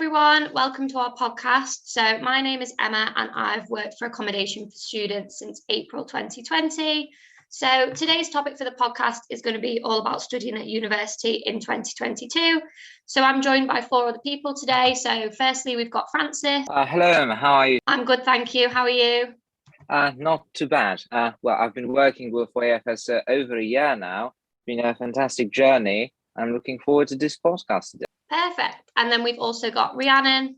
everyone, welcome to our podcast. So my name is Emma and I've worked for accommodation for students since April 2020. So today's topic for the podcast is going to be all about studying at university in 2022. So I'm joined by four other people today. So firstly, we've got Francis. Hello Emma, how are you? I'm good, thank you. How are you? Not too bad. Well, I've been working with AFS over a year now. It's been a fantastic journey. I'm looking forward to this podcast today. Perfect. And then we've also got Rhiannon.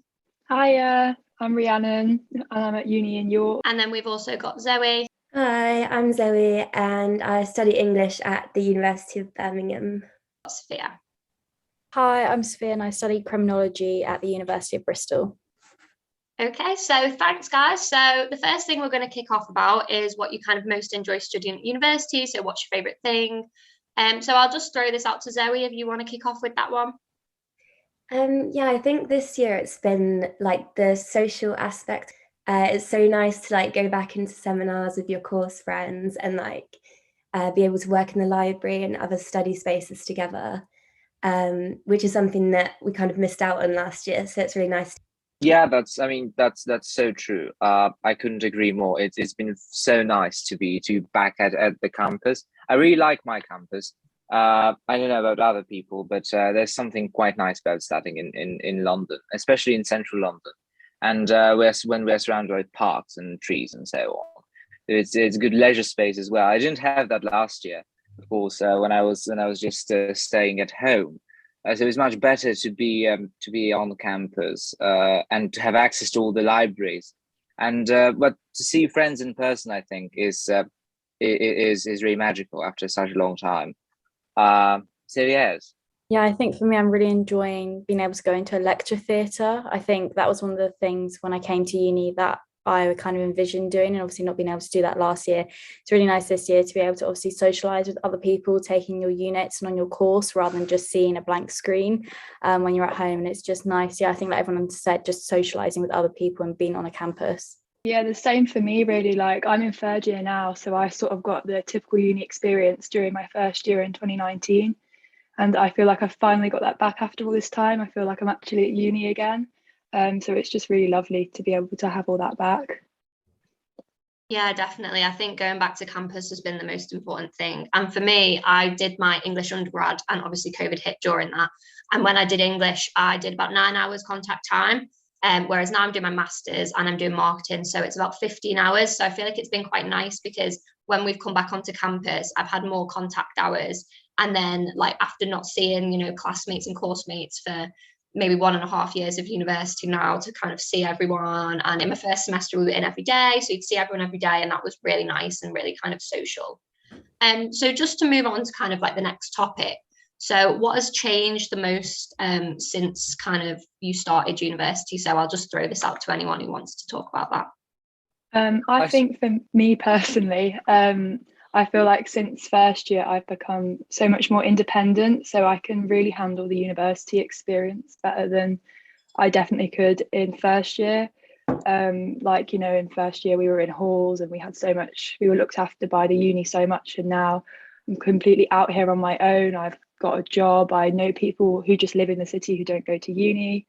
Hi, I'm Rhiannon and I'm at uni in York. And then we've also got Zoe. Hi, I'm Zoe and I study English at the University of Birmingham. Sophia. Hi, I'm Sophia and I study criminology at the University of Bristol. Okay, so thanks guys. So the first thing we're going to kick off about is what you kind of most enjoy studying at university. So what's your favourite thing? So I'll just throw this out to Zoe if you want to kick off with that one. Yeah, I think this year it's been like the social aspect. It's so nice to like go back into seminars with your course friends and like be able to work in the library and other study spaces together, which is something that we kind of missed out on last year. So it's really nice. Yeah, that's so true. I couldn't agree more. It's been so nice to be back at the campus. I really like my campus. I don't know about other people, but there's something quite nice about studying in London, especially in central London. And when we're surrounded by parks and trees and so on, it's a good leisure space as well. I didn't have that last year, of course, when I was just staying at home. So it's much better to be on campus and to have access to all the libraries, and but to see friends in person, I think is really magical after such a long time. So yes. Yeah, I think for me, I'm really enjoying being able to go into a lecture theatre. I think that was one of the things when I came to uni that I kind of envisioned doing, and obviously not being able to do that last year. It's really nice this year to be able to obviously socialise with other people, taking your units and on your course rather than just seeing a blank screen when you're at home. And it's just nice. Yeah, I think like everyone said, just socialising with other people and being on a campus. Yeah, the same for me really. Like I'm in third year now, so I sort of got the typical uni experience during my first year in 2019. And I feel like I've finally got that back after all this time. I feel like I'm actually at uni again. So it's just really lovely to be able to have all that back. Yeah, definitely. I think going back to campus has been the most important thing. And for me, I did my English undergrad and obviously COVID hit during that. And when I did English, I did about 9 hours contact time. Whereas now I'm doing my master's and I'm doing marketing. So it's about 15 hours. So I feel like it's been quite nice because when we've come back onto campus, I've had more contact hours. And then like after not seeing, classmates and course mates for maybe 1.5 years of university now to kind of see everyone. And in my first semester, we were in every day. So you'd see everyone every day. And that was really nice and really kind of social. So just to move on to kind of like the next topic. So what has changed the most since kind of you started university? So I'll just throw this out to anyone who wants to talk about that. I think for me personally, I feel like since first year, I've become so much more independent. So I can really handle the university experience better than I definitely could in first year. In first year, we were in halls and we were looked after by the uni so much. And now I'm completely out here on my own. I've got a job. I know people who just live in the city who don't go to uni.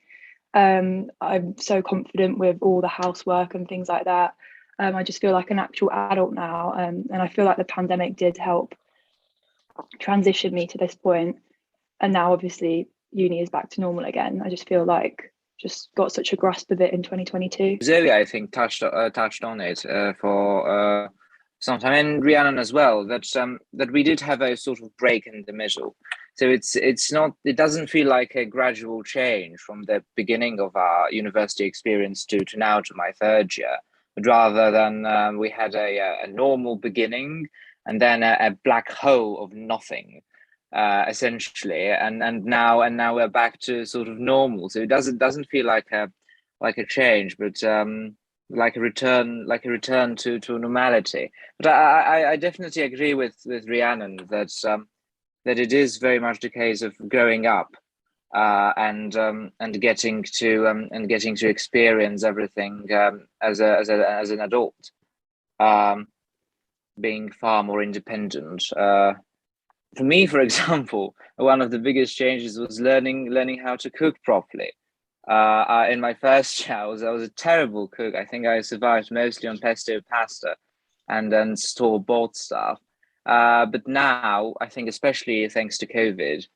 I'm so confident with all the housework and things like that. I just feel like an actual adult now, and I feel like the pandemic did help transition me to this point. And now, obviously, uni is back to normal again. I just feel like just got such a grasp of it in 2022. Zoe, I think, touched on it for some time, and Rhiannon as well. That we did have a sort of break in the middle. So it doesn't feel like a gradual change from the beginning of our university experience to now to my third year. But rather than we had a normal beginning and then a black hole of nothing, essentially, and now we're back to sort of normal. So it doesn't feel like a change, but like a return to normality. But I definitely agree with Rhiannon that it is very much the case of growing up. And getting to experience everything as an adult, being far more independent. For me, for example, one of the biggest changes was learning how to cook properly. In my first year, I was a terrible cook. I think I survived mostly on pesto pasta and then store-bought stuff. But now, I think, especially thanks to COVID,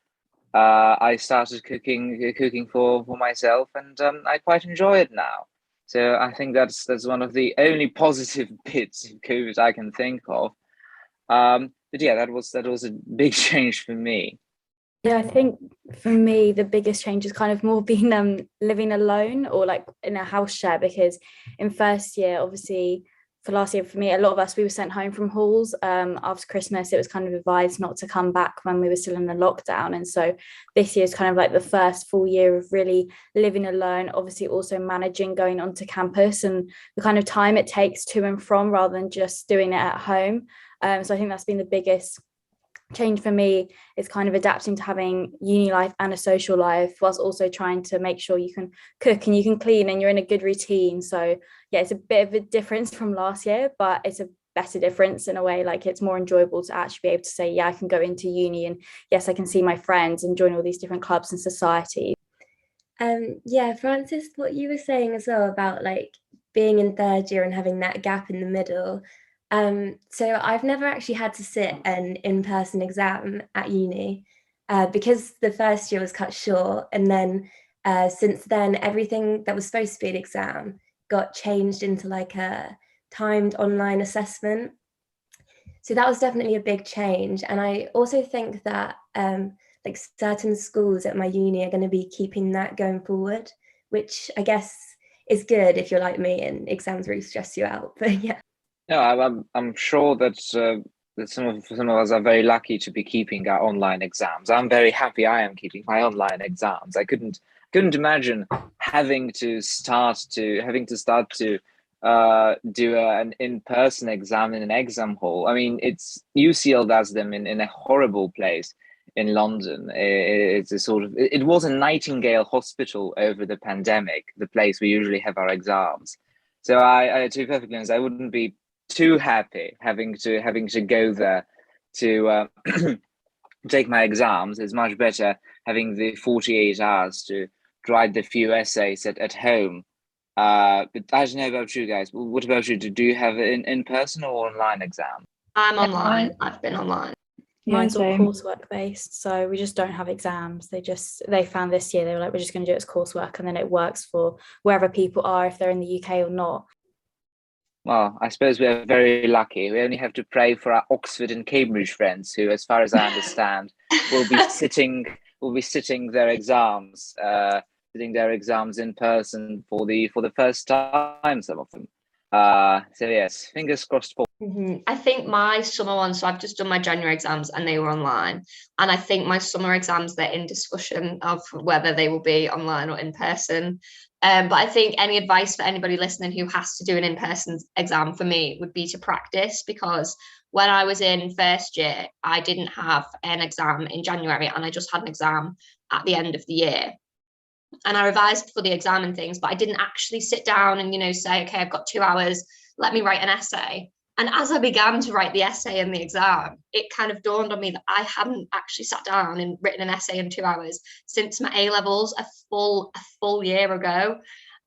I started cooking for myself, and I quite enjoy it now. So I think that's one of the only positive bits of COVID I can think of. But yeah, that was a big change for me. Yeah, I think for me the biggest change has kind of more been living alone or like in a house share, because in first year, obviously for last year for me, a lot of us, we were sent home from halls after Christmas. It was kind of advised not to come back when we were still in the lockdown, and so this year is kind of like the first full year of really living alone, obviously also managing going onto campus and the kind of time it takes to and from rather than just doing it at home. So I think that's been the biggest change for me, is kind of adapting to having uni life and a social life whilst also trying to make sure you can cook and you can clean and you're in a good routine. So yeah, it's a bit of a difference from last year, but it's a better difference in a way. Like, it's more enjoyable to actually be able to say, yeah, I can go into uni and yes, I can see my friends and join all these different clubs and societies. Yeah, Francis, what you were saying as well about like being in third year and having that gap in the middle. So I've never actually had to sit an in-person exam at uni because the first year was cut short, and then since then everything that was supposed to be an exam got changed into like a timed online assessment. So that was definitely a big change, and I also think that like certain schools at my uni are going to be keeping that going forward, which I guess is good if you're like me and exams really stress you out. But yeah. No, I'm sure that some of us are very lucky to be keeping our online exams. I'm very happy I am keeping my online exams. I couldn't imagine having to start to do an in-person exam in an exam hall. I mean, it's UCL does them in a horrible place in London. It's a sort of, it was a Nightingale hospital over the pandemic, the place we usually have our exams. So I to be perfectly honest, I wouldn't be too happy having to go there to take my exams. It's much better having the 48 hours to write the few essays at home. But I don't know about you guys. What about you? Do you have an in-person or online exam? I'm online. I've been online. Mine's all same. coursework based, so we just don't have exams. They found this year, they were like, we're just going to do it as coursework, and then it works for wherever people are, if they're in the UK or not. Well, I suppose we are very lucky. We only have to pray for our Oxford and Cambridge friends, who, as far as I understand, will be sitting their exams, in person for the first time. Some of them. So yes, fingers crossed for. I think my summer ones, so I've just done my January exams and they were online. And I think my summer exams, they're in discussion of whether they will be online or in person. But I think any advice for anybody listening who has to do an in-person exam for me would be to practice, because when I was in first year, I didn't have an exam in January and I just had an exam at the end of the year. And I revised for the exam and things, but I didn't actually sit down and, say, okay, I've got 2 hours, let me write an essay. And as I began to write the essay and the exam, it kind of dawned on me that I hadn't actually sat down and written an essay in 2 hours since my A-levels a full year ago.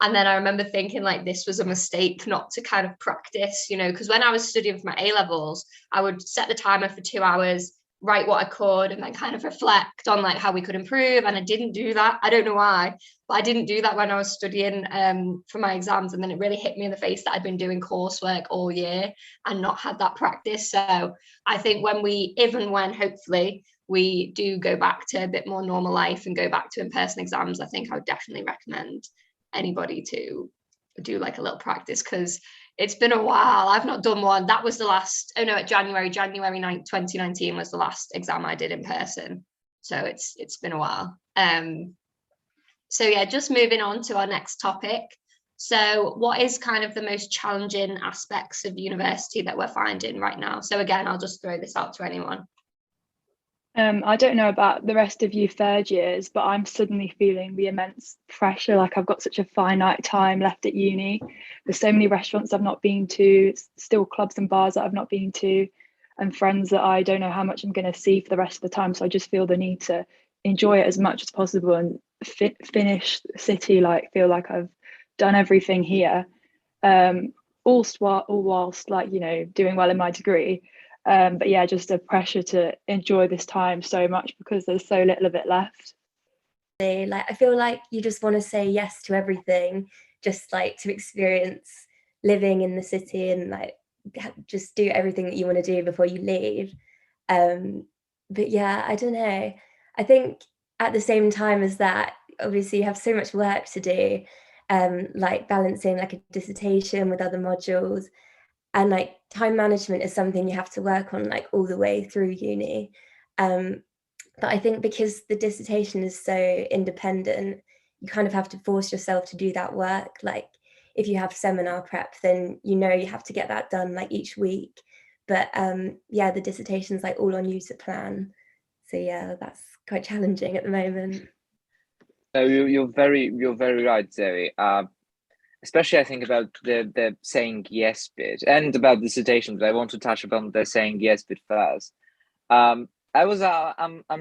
And then I remember thinking like this was a mistake not to kind of practice, because when I was studying for my A-levels, I would set the timer for 2 hours, write what I could, and then kind of reflect on like how we could improve. And I didn't do that. I don't know why, but I didn't do that when I was studying for my exams. And then it really hit me in the face that I'd been doing coursework all year and not had that practice. So I think when hopefully we do go back to a bit more normal life and go back to in-person exams, I think I would definitely recommend anybody to do like a little practice, because it's been a while. I've not done one. That was the last, January 9th, 2019 was the last exam I did in person. So it's been a while. So yeah, just moving on to our next topic. So what is kind of the most challenging aspects of university that we're finding right now? So again, I'll just throw this out to anyone. I don't know about the rest of you third years, but I'm suddenly feeling the immense pressure. Like, I've got such a finite time left at uni. There's so many restaurants I've not been to, still clubs and bars that I've not been to, and friends that I don't know how much I'm going to see for the rest of the time. So I just feel the need to enjoy it as much as possible and finish city, like feel like I've done everything here, all whilst like, you know, doing well in my degree. But yeah, just a pressure to enjoy this time so much because there's so little of it left. Like I feel like you just want to say yes to everything, just like to experience living in the city and like just do everything that you want to do before you leave. But yeah, I don't know. I think at the same time as that, obviously you have so much work to do, like balancing like a dissertation with other modules, and like time management is something you have to work on like all the way through uni. But I think because the dissertation is so independent, you kind of have to force yourself to do that work. Like if you have seminar prep, then you know you have to get that done like each week. But yeah, the dissertation's like all on you to plan. So yeah, that's quite challenging at the moment. So you're very right, Zoe. Especially I think about the saying yes bit and about dissertation, but I want to touch upon the saying yes bit first. I'm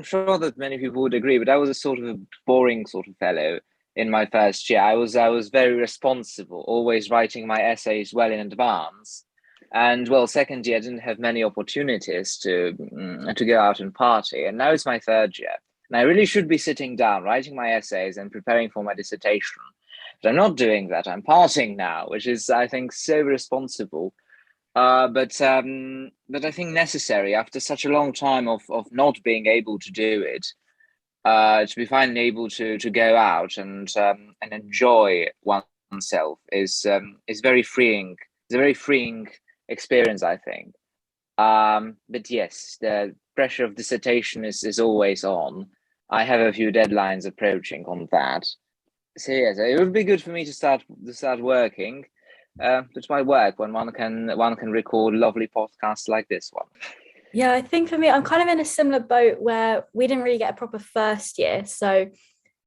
sure that many people would agree, but I was a sort of a boring sort of fellow in my first year. I was very responsible, always writing my essays well in advance. And well, second year I didn't have many opportunities to go out and party. And now it's my third year. And I really should be sitting down, writing my essays and preparing for my dissertation. But I'm not doing that. I'm partying now, which is, I think, so responsible. But I think necessary after such a long time of not being able to do it, to be finally able to go out and enjoy oneself is very freeing. It's a very freeing experience, I think. But yes, the pressure of dissertation is always on. I have a few deadlines approaching on that. So yes, it would be good for me to start working. It's my work when one can record lovely podcasts like this one. Yeah, I think for me, I'm kind of in a similar boat where we didn't really get a proper first year. So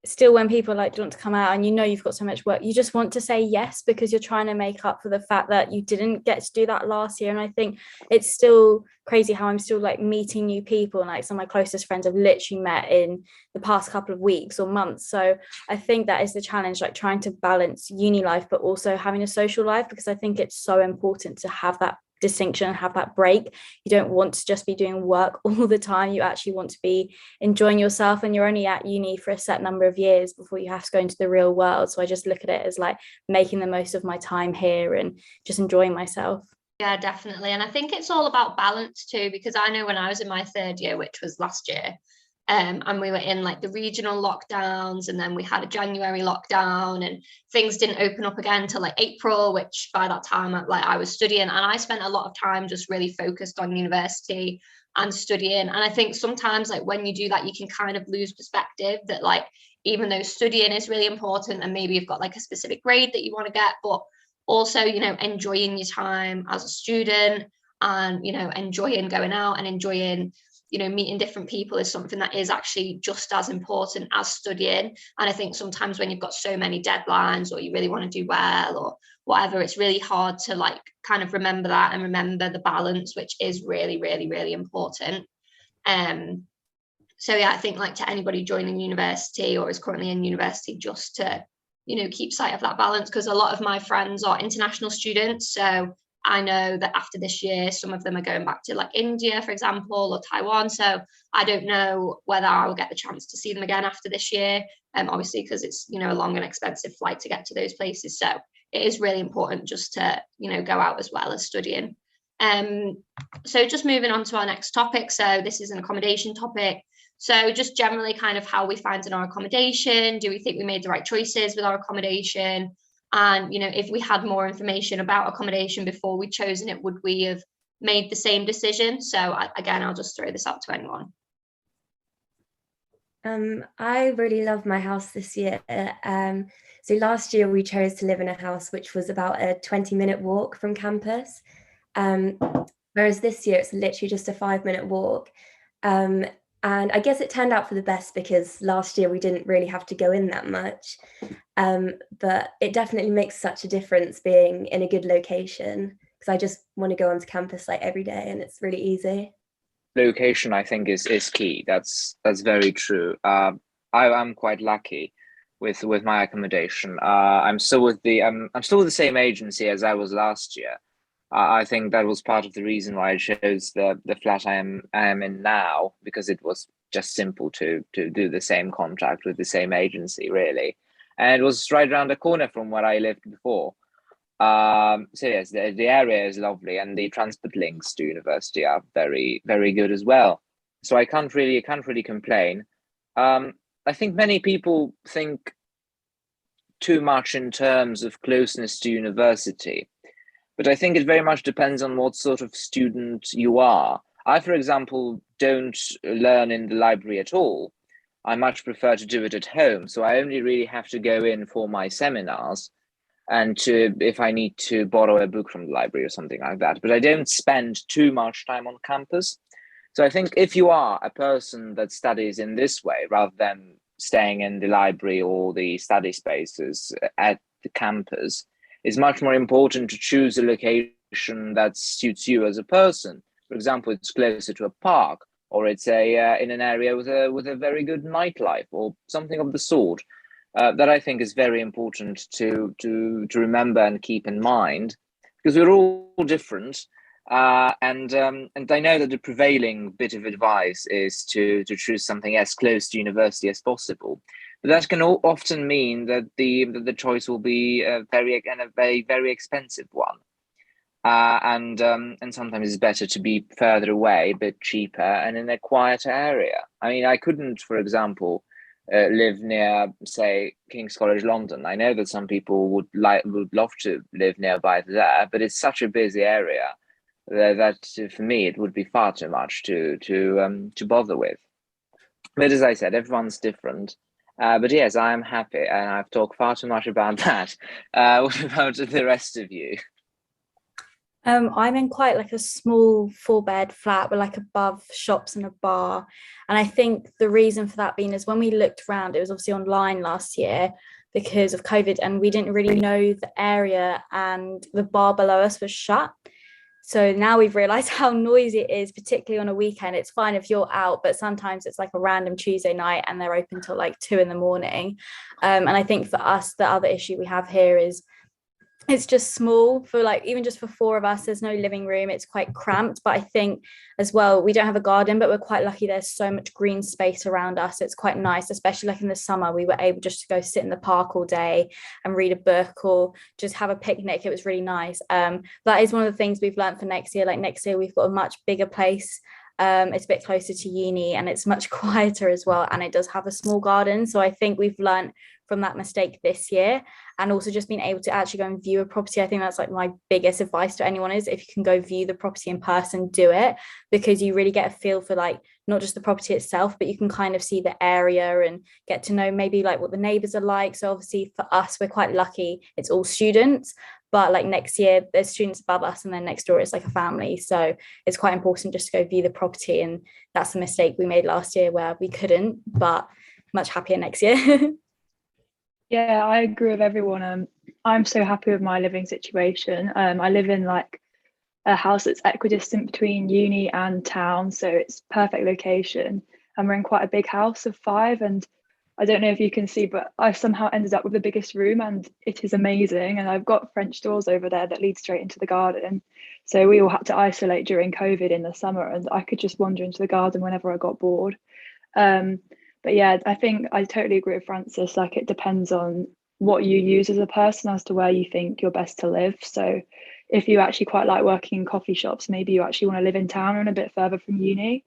still when people like do you want to come out and you know you've got so much work, you just want to say yes because you're trying to make up for the fact that you didn't get to do that last year. And I think it's still crazy how I'm still like meeting new people, and like some of my closest friends I've literally met in the past couple of weeks or months. So I think that is the challenge, like trying to balance uni life but also having a social life, because I think it's so important to have that distinction and have that break. You don't want to just be doing work all the time. You actually want to be enjoying yourself, and you're only at uni for a set number of years before you have to go into the real world. So I just look at it as like making the most of my time here and just enjoying myself. Yeah, definitely. And I think it's all about balance too, because I know when I was in my third year, which was last year, and we were in like the regional lockdowns, and then we had a January lockdown, and things didn't open up again until like April, which by that time I was studying, and I spent a lot of time just really focused on university and studying. And I think sometimes like when you do that, you can kind of lose perspective that like even though studying is really important and maybe you've got like a specific grade that you want to get, but also, you know, enjoying your time as a student and, you know, enjoying going out and enjoying, you know, meeting different people is something that is actually just as important as studying. And I think sometimes when you've got so many deadlines or you really want to do well or whatever, it's really hard to like kind of remember that and remember the balance, which is really, really, really important. So yeah, I think like to anybody joining university or is currently in university, just to, you know, keep sight of that balance, because a lot of my friends are international students. So I know that after this year, some of them are going back to like India, for example, or Taiwan. So I don't know whether I'll get the chance to see them again after this year. Obviously, because it's, you know, a long and expensive flight to get to those places. So it is really important just to, you know, go out as well as studying. So just moving on to our next topic. So this is an accommodation topic. So just generally kind of how we find in our accommodation. Do we think we made the right choices with our accommodation? And, you know, if we had more information about accommodation before we'd chosen it, would we have made the same decision? So again, I'll just throw this out to anyone. I really love my house this year. So last year we chose to live in a house which was about a 20-minute walk from campus. Whereas this year it's literally just a 5-minute walk. And I guess it turned out for the best because last year we didn't really have to go in that much. But it definitely makes such a difference being in a good location, because I just want to go onto campus like every day and it's really easy. Location, I think, is key. That's very true. I'm quite lucky with my accommodation. I'm still with the same agency as I was last year. I think that was part of the reason why I chose the flat I am in now, because it was just simple to do the same contract with the same agency, really, and it was right around the corner from where I lived before. So yes, the area is lovely, and the transport links to university are very, very good as well. So I can't really complain. I think many people think too much in terms of closeness to university, but I think it very much depends on what sort of student you are. I, for example, don't learn in the library at all. I much prefer to do it at home. So I only really have to go in for my seminars and to if I need to borrow a book from the library or something like that. But I don't spend too much time on campus. So I think if you are a person that studies in this way, rather than staying in the library or the study spaces at the campus, it's much more important to choose a location that suits you as a person. For example, it's closer to a park, or it's in an area with a very good nightlife, or something of the sort. That I think is very important to remember and keep in mind, because we're all different. And I know that the prevailing bit of advice is to choose something as close to university as possible, but that can often mean that the choice will be a very expensive one, and sometimes it's better to be further away, a bit cheaper, and in a quieter area. I mean, I couldn't, for example, live near, say, King's College London. I know that some people would love to live nearby there, but it's such a busy area that for me it would be far too much to bother with. But as I said, everyone's different. But yes, I am happy, and I've talked far too much about that. What about the rest of you? I'm in quite like a small 4-bed flat with like above shops and a bar. And I think the reason for that being is when we looked around, it was obviously online last year because of COVID, and we didn't really know the area, and the bar below us was shut. So now we've realized how noisy it is, particularly on a weekend. It's fine if you're out, but sometimes it's like a random Tuesday night and they're open till like 2 a.m. And I think for us, the other issue we have here is it's just small for like, even just for 4 of us, there's no living room, it's quite cramped. But I think as well, we don't have a garden, but we're quite lucky there's so much green space around us. It's quite nice, especially like in the summer, we were able just to go sit in the park all day and read a book or just have a picnic. It was really nice. That is one of the things we've learned for next year. Like next year we've got a much bigger place. It's a bit closer to uni and it's much quieter as well, and it does have a small garden. So I think we've learned from that mistake this year, and also just being able to actually go and view a property. I think that's like my biggest advice to anyone is, if you can go view the property in person, do it, because you really get a feel for like not just the property itself, but you can kind of see the area and get to know maybe like what the neighbors are like. So obviously for us, we're quite lucky, it's all students, but like next year there's students above us and then next door it's like a family. So it's quite important just to go view the property, and that's a mistake we made last year where we couldn't, but much happier next year. Yeah, I agree with everyone. I'm so happy with my living situation. I live in like a house that's equidistant between uni and town, so it's perfect location. And we're in quite a big house of 5, and I don't know if you can see, but I've somehow ended up with the biggest room, and it is amazing. And I've got French doors over there that lead straight into the garden. So we all had to isolate during COVID in the summer, and I could just wander into the garden whenever I got bored. But yeah, I think I totally agree with Francis. Like it depends on what you use as a person as to where you think you're best to live. So if you actually quite like working in coffee shops, maybe you actually want to live in town and a bit further from uni.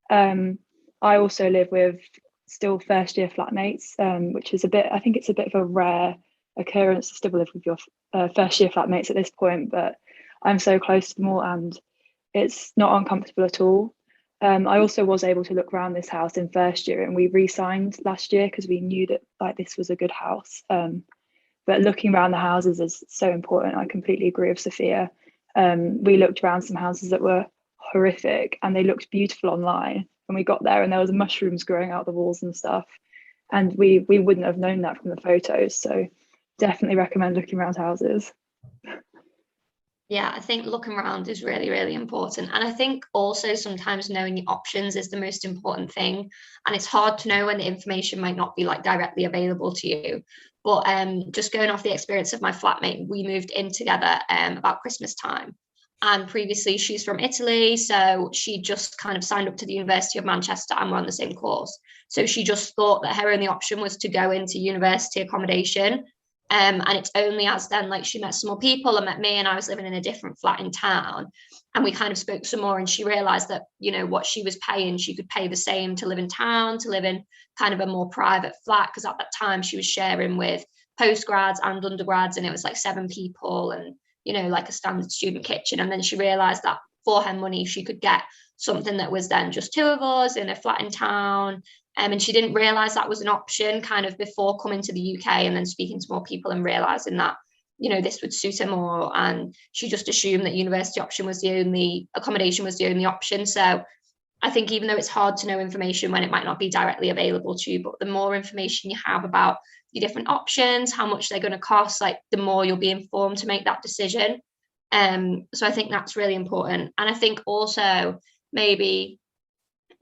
I also live with still first year flatmates, which is I think it's a bit of a rare occurrence to still live with your first year flatmates at this point, but I'm so close to them all and it's not uncomfortable at all. I also was able to look around this house in first year, and we re-signed last year because we knew that like this was a good house. But looking around the houses is so important. I completely agree with Sophia. We looked around some houses that were horrific and they looked beautiful online. And we got there and there was mushrooms growing out the walls and stuff. And we wouldn't have known that from the photos. So definitely recommend looking around houses. Yeah, I think looking around is really, really important. And I think also sometimes knowing your options is the most important thing. And it's hard to know when the information might not be like directly available to you. But just going off the experience of my flatmate, we moved in together about Christmas time. And previously she's from Italy. So she just kind of signed up to the University of Manchester and we're on the same course. So she just thought that her only option was to go into university accommodation. And it's only as then like she met some more people and met me, and I was living in a different flat in town, and we kind of spoke some more, and she realized that, you know, what she was paying, she could pay the same to live in town, to live in kind of a more private flat, because at that time she was sharing with postgrads and undergrads, and it was like 7 people and, you know, like a standard student kitchen. And then she realized that for her money she could get something that was then just 2 of us in a flat in town. And she didn't realize that was an option kind of before coming to the UK and then speaking to more people and realizing that, you know, this would suit her more. And she just assumed that university option was the only accommodation was the only option. So I think even though it's hard to know information when it might not be directly available to you, but the more information you have about your different options, how much they're going to cost, like the more you'll be informed to make that decision. So I think that's really important. And I think also maybe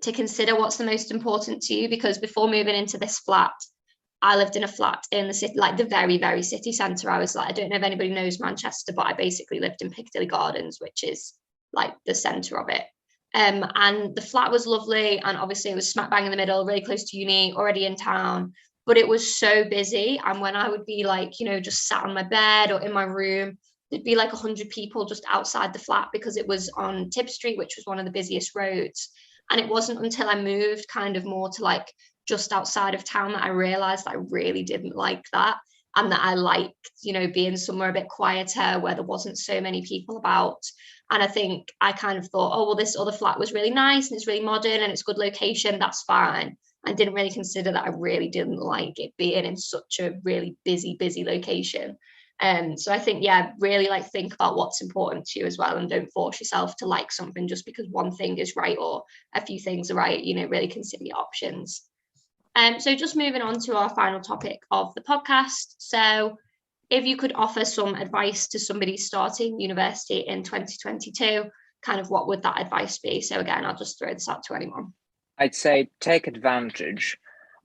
to consider what's the most important to you, because before moving into this flat, I lived in a flat in the city, like the very, very city centre. I was like, I don't know if anybody knows Manchester, but I basically lived in Piccadilly Gardens, which is like the centre of it. And the flat was lovely. And obviously it was smack bang in the middle, really close to uni, already in town, but it was so busy. And when I would be like, you know, just sat on my bed or in my room, there'd be like 100 people just outside the flat because it was on Tib Street, which was one of the busiest roads. And it wasn't until I moved kind of more to like just outside of town that I realized that I really didn't like that, and that I liked, you know, being somewhere a bit quieter where there wasn't so many people about. And I think I kind of thought, oh, well, this other flat was really nice and it's really modern and it's good location, that's fine. I didn't really consider that I really didn't like it being in such a really busy location. So I think, yeah, really like think about what's important to you as well, and don't force yourself to like something just because one thing is right or a few things are right. You know, really consider your options. So just moving on to our final topic of the podcast. So if you could offer some advice to somebody starting university in 2022, kind of what would that advice be? So again, I'll just throw this out to anyone. I'd say take advantage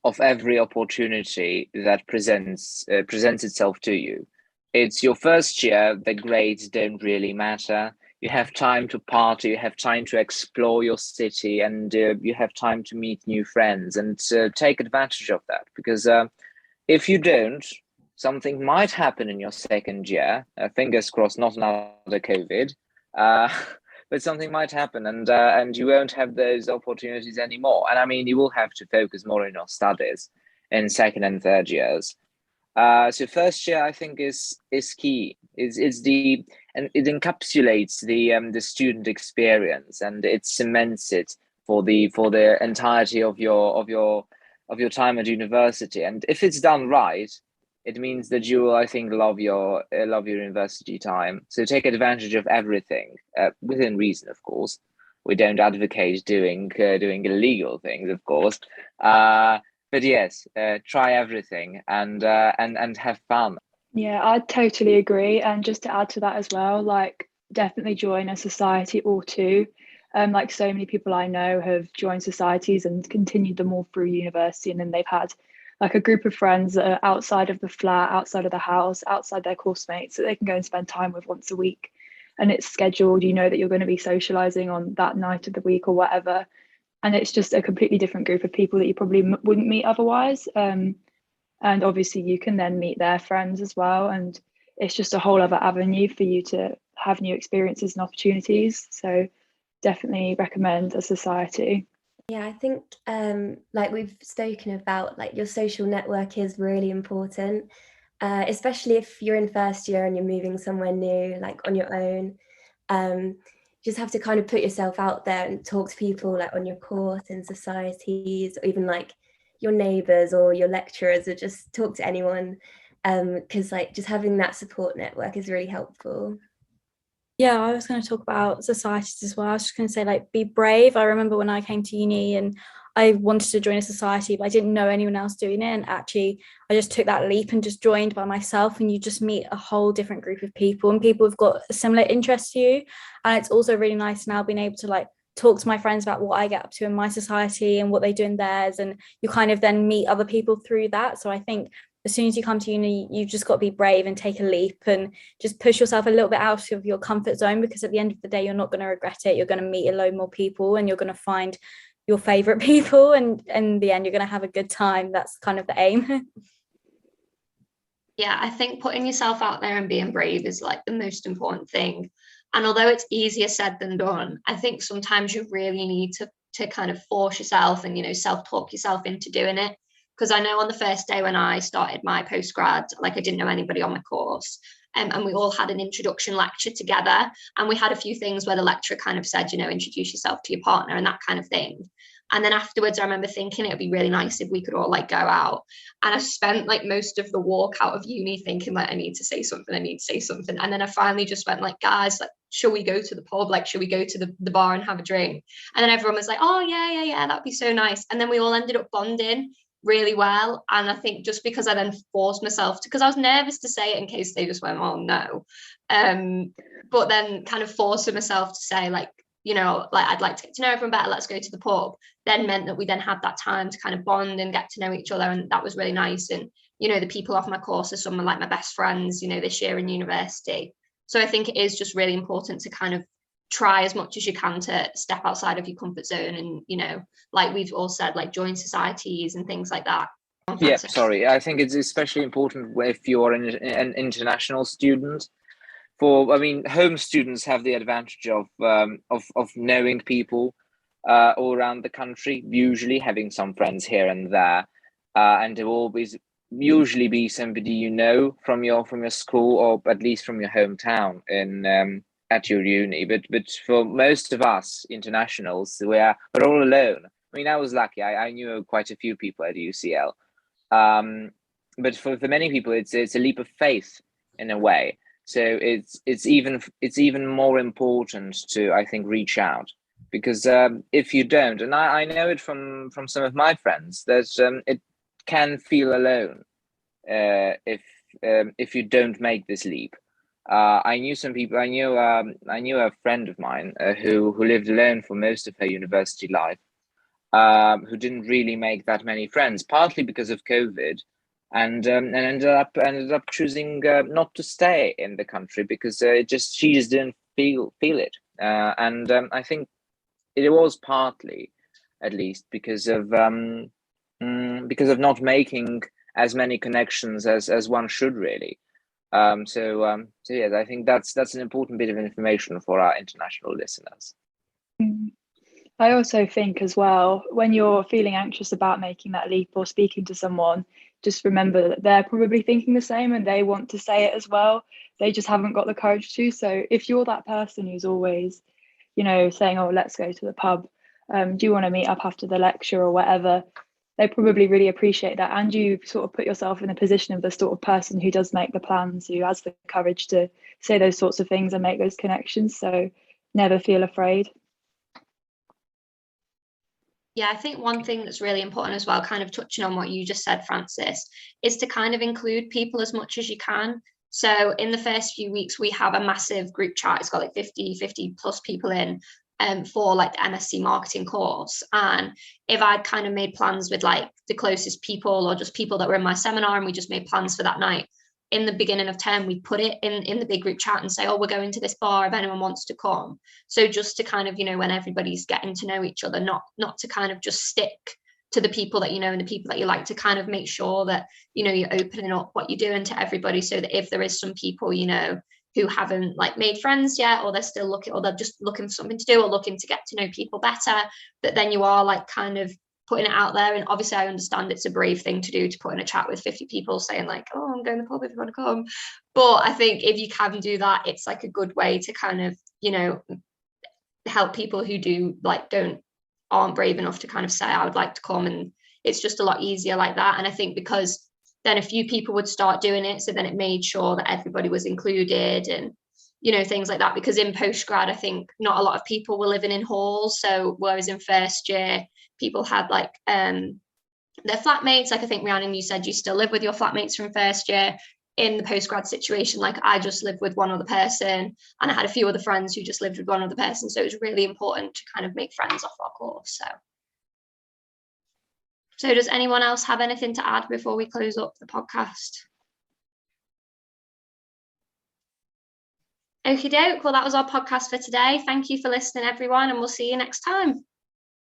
of every opportunity that presents itself to you. It's your first year, the grades don't really matter. You have time to party, you have time to explore your city, and you have time to meet new friends, and take advantage of that. Because if you don't, something might happen in your second year. Fingers crossed, not another COVID, but something might happen, and you won't have those opportunities anymore. And I mean, you will have to focus more on your studies in second and third years. So first year, I think, is key. And it encapsulates the student experience, and it cements it for the entirety of your time at university. And if it's done right, it means that you will, I think, love your university time. So take advantage of everything within reason, of course. We don't advocate doing illegal things, of course. But yes, try everything and have fun. Yeah, I totally agree. And just to add to that as well, like definitely join a society or two. Like so many people I know have joined societies and continued them all through university, and then they've had like a group of friends that are outside of the flat, outside of the house, outside their course mates that they can go and spend time with once a week. And it's scheduled, you know that you're going to be socializing on that night of the week or whatever. And it's just a completely different group of people that you probably wouldn't meet otherwise. And obviously you can then meet their friends as well, and it's just a whole other avenue for you to have new experiences and opportunities. So definitely recommend a society. Yeah, I think like we've spoken about, like your social network is really important, especially if you're in first year and you're moving somewhere new, like on your own. Just have to kind of put yourself out there and talk to people like on your course in societies, or even like your neighbours or your lecturers, or just talk to anyone, because like just having that support network is really helpful. Yeah, I was going to talk about societies as well. I was just going to say, like, be brave. I remember when I came to uni and I wanted to join a society, but I didn't know anyone else doing it. And actually, I just took that leap and just joined by myself. And you just meet a whole different group of people, and people have got a similar interest to you. And it's also really nice now being able to like talk to my friends about what I get up to in my society and what they do in theirs. And you kind of then meet other people through that. So I think as soon as you come to uni, you've just got to be brave and take a leap and just push yourself a little bit out of your comfort zone, because at the end of the day, you're not going to regret it. You're going to meet a load more people, and you're going to find your favorite people, and in the end, you're going to have a good time. That's kind of the aim. Yeah, I think putting yourself out there and being brave is like the most important thing. And although it's easier said than done, I think sometimes you really need to kind of force yourself and, you know, self-talk yourself into doing it. Because I know on the first day when I started my postgrad, like I didn't know anybody on my course. And we all had an introduction lecture together. And we had a few things where the lecturer kind of said, you know, introduce yourself to your partner and that kind of thing. And then afterwards, I remember thinking it would be really nice if we could all like go out. And I spent like most of the walk out of uni thinking like, I need to say something, I need to say something. And then I finally just went like, guys, like, shall we go to the pub? Like, shall we go to the bar and have a drink? And then everyone was like, oh, yeah, that'd be so nice. And then we all ended up bonding really well. And I think just because I then forced myself to, because I was nervous to say it in case they just went, oh no. But then kind of forcing myself to say like, you know, like I'd like to get to know everyone better, let's go to the pub, then meant that we then had that time to kind of bond and get to know each other. And that was really nice. And, you know, the people off my course are some of like my best friends, you know, this year in university. So I think it is just really important to kind of try as much as you can to step outside of your comfort zone. And, you know, like we've all said, like join societies and things like that. Yeah, sorry. I think it's especially important if you're an international student. I mean, home students have the advantage of knowing people all around the country, usually having some friends here and there, and there will always usually be somebody you know from your school, or at least from your hometown in at your uni. But for most of us internationals, we're all alone. I mean, I was lucky. I knew quite a few people at UCL, but for many people, it's a leap of faith in a way. So it's even more important to, I think, reach out, because if you don't, and I know it from some of my friends, that it can feel alone if you don't make this leap. I knew some people. I knew a friend of mine who lived alone for most of her university life, who didn't really make that many friends, partly because of COVID. And ended up choosing not to stay in the country because she just didn't feel it, and I think it was partly, at least, because of not making as many connections as one should really. So yes, I think that's an important bit of information for our international listeners. I also think as well, when you're feeling anxious about making that leap or speaking to someone, just remember that they're probably thinking the same and they want to say it as well. They just haven't got the courage to. So if you're that person who's always, you know, saying, oh, let's go to the pub, do you want to meet up after the lecture or whatever, they probably really appreciate that. And you sort of put yourself in the position of the sort of person who does make the plans, who has the courage to say those sorts of things and make those connections. So never feel afraid. Yeah, I think one thing that's really important as well, kind of touching on what you just said, Francis, is to kind of include people as much as you can. So in the first few weeks, we have a massive group chat. It's got like 50 plus people in for like the MSc marketing course. And if I'd kind of made plans with like the closest people or just people that were in my seminar and we just made plans for that night, in the beginning of term, we put it in the big group chat and say, oh, we're going to this bar if anyone wants to come. So just to kind of, you know, when everybody's getting to know each other, not to kind of just stick to the people that you know and the people that you like, to kind of make sure that, you know, you're opening up what you're doing to everybody, so that if there is some people, you know, who haven't like made friends yet, or they're still looking, or they're just looking for something to do or looking to get to know people better, that then you are like kind of putting it out there. And obviously I understand it's a brave thing to do, to put in a chat with 50 people saying like, oh, I'm going to the pub if you want to come. But I think if you can do that, it's like a good way to kind of, you know, help people who aren't brave enough to kind of say I would like to come. And it's just a lot easier like that. And I think because then a few people would start doing it, so then it made sure that everybody was included and, you know, things like that. Because in postgrad, I think not a lot of people were living in halls. So whereas in first year, people had like their flatmates. Like I think Rhiannon, you said you still live with your flatmates from first year. In the postgrad situation, like I just lived with one other person, and I had a few other friends who just lived with one other person. So it was really important to kind of make friends off our course. So does anyone else have anything to add before we close up the podcast? Okie doke. Well, that was our podcast for today. Thank you for listening, everyone, and we'll see you next time.